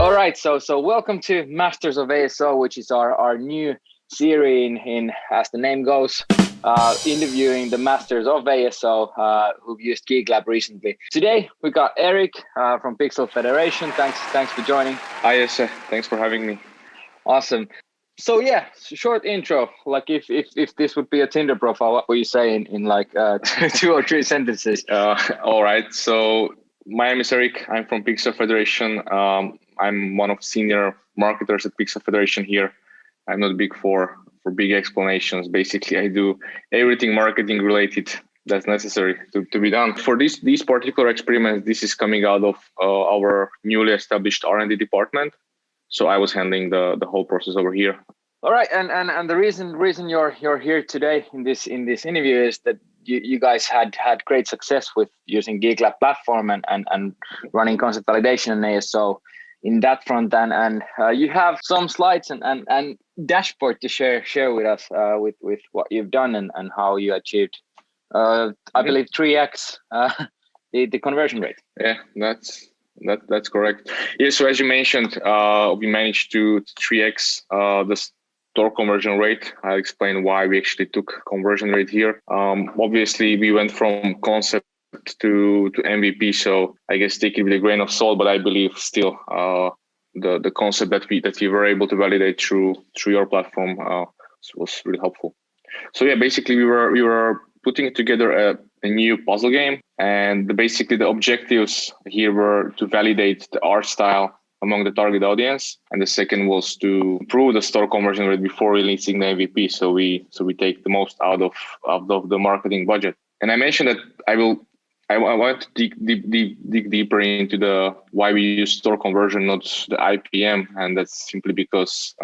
All right, so welcome to Masters of ASO, which is our new series in as the name goes, interviewing the Masters of ASO who've used Geek Lab recently. Today we got Erik from Pixel Federation. Thanks for joining. Hi, yes, thanks for having me. Awesome. So yeah, short intro. Like if this would be a Tinder profile, what would you say in like 2 or 3 sentences? All right. So my name is Erik. I'm from Pixel Federation. I'm one of senior marketers at Pixel Federation here. I'm not big for big explanations. Basically, I do everything marketing related that's necessary to be done. For these particular experiments, this is coming out of our newly established R&D department. So I was handling the whole process over here. All right, and the reason you're here today in this interview is that you guys had great success with using Geek Lab platform and running concept validation in ASO in that front, and you have some slides and dashboard to share with us with what you've done and how you achieved I believe 3x the conversion rate. Yeah, that's correct. Yeah, so as you mentioned, we managed to 3x the store conversion rate. I'll explain why we actually took conversion rate here. Obviously, we went from concept to MVP, so I guess take it with a grain of salt, but I believe still the concept that we were able to validate through your platform was really helpful. So yeah, basically we were putting together a new puzzle game, and basically the objectives here were to validate the art style among the target audience, and the second was to improve the store conversion rate before releasing the MVP. So we take the most out of the marketing budget. And I mentioned that I want to dig deeper into the why we use store conversion, not the IPM, and that's simply because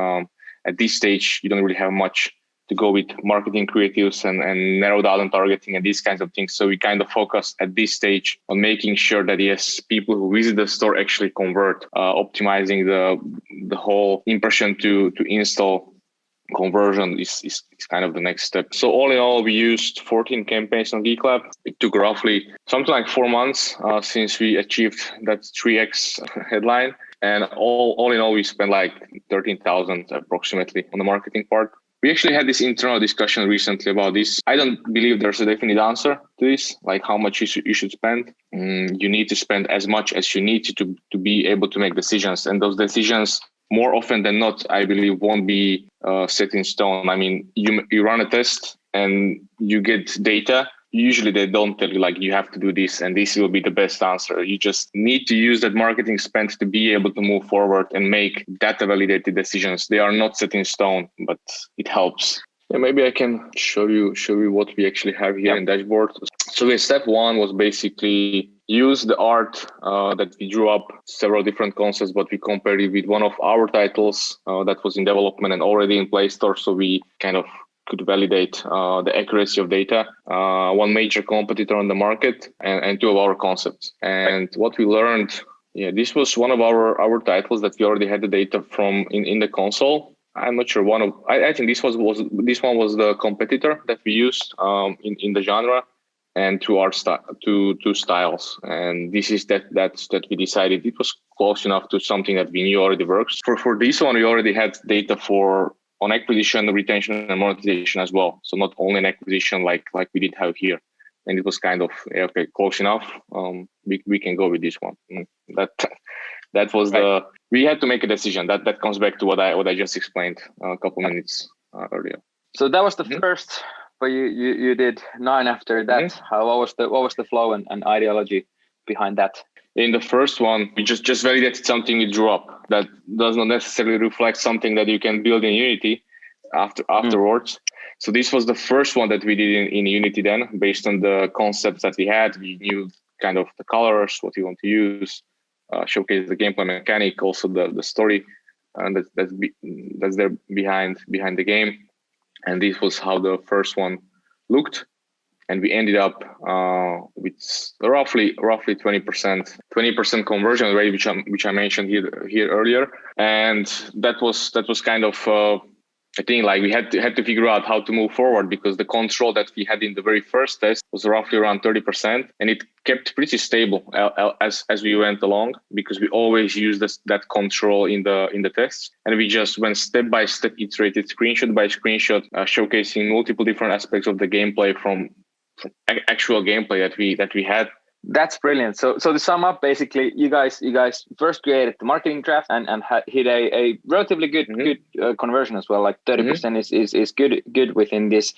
at this stage you don't really have much to go with marketing creatives and narrow down on targeting and these kinds of things. So we kind of focus at this stage on making sure that yes, people who visit the store actually convert, optimizing the whole impression to install conversion is kind of the next step. So all in all, we used 14 campaigns on Geek Lab. It took roughly something like 4 months since we achieved that 3x headline. And all in all, we spent like 13,000 approximately on the marketing part. We actually had this internal discussion recently about this. I don't believe there's a definite answer to this, like how much you should spend. You need to spend as much as you need to be able to make decisions. And those decisions, more often than not, I believe won't be set in stone. I mean, you run a test and you get data. Usually they don't tell you like you have to do this and this will be the best answer. You just need to use that marketing spend to be able to move forward and make data validated decisions. They are not set in stone, but it helps. Yeah, maybe I can show you what we actually have here in dashboard. So step 1 was basically use the art that we drew up, several different concepts, but we compared it with one of our titles that was in development and already in Play Store. So we kind of could validate the accuracy of data, one major competitor on the market, and 2 of our concepts. And what we learned, this was one of our titles that we already had the data from in the console. I'm not sure I think this one was the competitor that we used in the genre, and to our two styles. And this is that we decided it was close enough to something that we knew already works. For this one, we already had data on acquisition, retention, and monetization as well. So not only an acquisition like we did have here. And it was kind of, okay, close enough. We can go with this one. That was right. We had to make a decision. That comes back to what I just explained a couple minutes earlier. So that was the first, but you did 9 after that. Mm-hmm. What was the flow and ideology behind that? In the first one, we just validated something we drew up that does not necessarily reflect something that you can build in Unity afterwards. So this was the first one that we did in Unity then, based on the concepts that we had. We knew kind of the colors, what we want to use, showcase the gameplay mechanic, also the story, and that's there behind the game. And this was how the first one looked. And we ended up with roughly 20% conversion rate, which I mentioned here earlier. And that was kind of I think like we had to figure out how to move forward, because the control that we had in the very first test was roughly around 30%, and it kept pretty stable as we went along, because we always used that control in the tests, and we just went step by step, iterated screenshot by screenshot, showcasing multiple different aspects of the gameplay from actual gameplay that we had. That's brilliant. So to sum up, basically, you guys first created the marketing draft and hit a relatively good conversion as well. Like 30% is good within this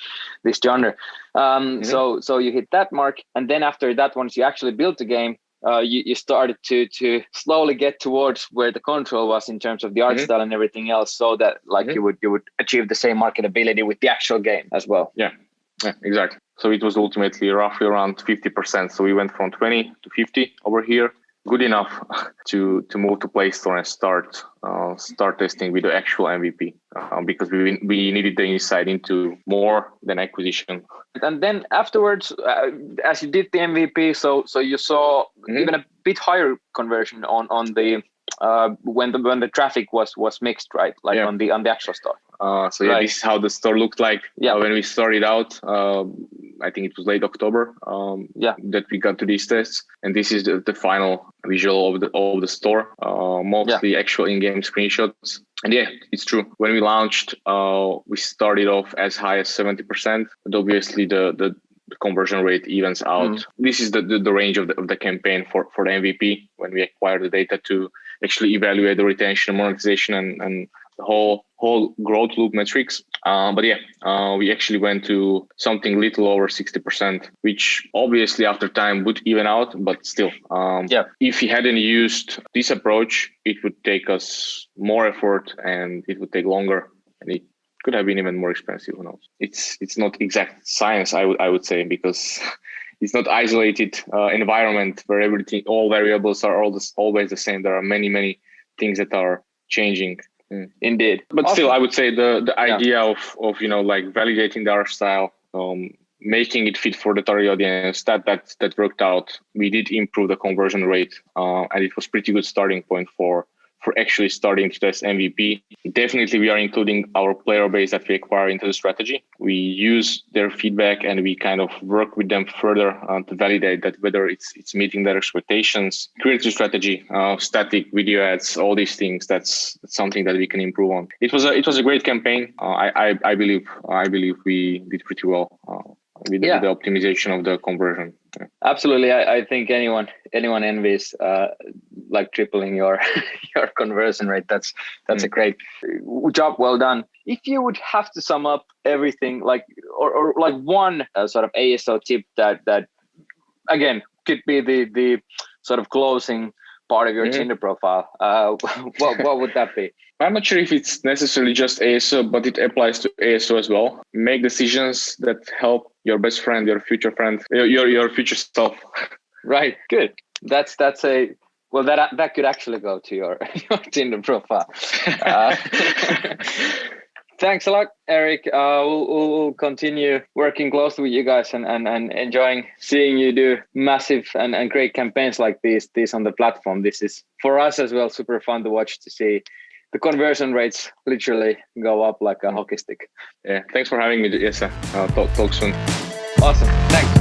genre. So you hit that mark, and then after that, once you actually built the game, you started to slowly get towards where the control was in terms of the art style and everything else, so that like you would achieve the same marketability with the actual game as well. Yeah, exactly. So it was ultimately roughly around 50%. So we went from 20 to 50 over here. Good enough to move to Play Store and start testing with the actual MVP, because we needed the insight into more than acquisition. And then afterwards, as you did the MVP, so you saw even a bit higher conversion on the when the traffic was mixed, right? Like on the actual store. This is how the store looked like when we started out. I think it was late October that we got to these tests, and this is the final visual of the store. Mostly actual in-game screenshots. And it's true. When we launched, we started off as high as 70%, but obviously the conversion rate evens out. This is the range of the campaign for the MVP, when we acquire the data to actually evaluate the retention, monetization, and the whole growth loop metrics. We actually went to something little over 60%, which obviously after time would even out, but still, if we hadn't used this approach, it would take us more effort and it would take longer, and it could have been even more expensive. Who knows? It's not exact science, I would say, because it's not isolated environment where all variables are always the same. There are many things that are changing. Indeed. But still, I would say the idea of like validating the art style, making it fit for the target audience, that worked out. We did improve the conversion rate, and it was pretty good starting point for actually starting to test MVP. Definitely, we are including our player base that we acquire into the strategy. We use their feedback and we kind of work with them further to validate that whether it's meeting their expectations. Creative strategy, static video ads, all these things. That's something that we can improve on. It was a great campaign. I believe we did pretty well with the optimization of the conversion. Yeah. Absolutely. I think anyone envies like tripling your conversion rate. That's a great job. Well done. If you would have to sum up everything, like or like one sort of ASO tip that again could be the sort of closing part of your Tinder profile, what would that be? I'm not sure if it's necessarily just ASO, but it applies to ASO as well. Make decisions that help your best friend, your future friend, your future self. Right. Good. That's a well. That could actually go to your Tinder profile. Thanks a lot, Erik. We'll continue working closely with you guys and enjoying seeing you do massive and great campaigns like these on the platform. This is for us as well super fun to watch, to see the conversion rates literally go up like a hockey stick. Yeah, thanks for having me, Jesse. Talk soon. Awesome. Thanks.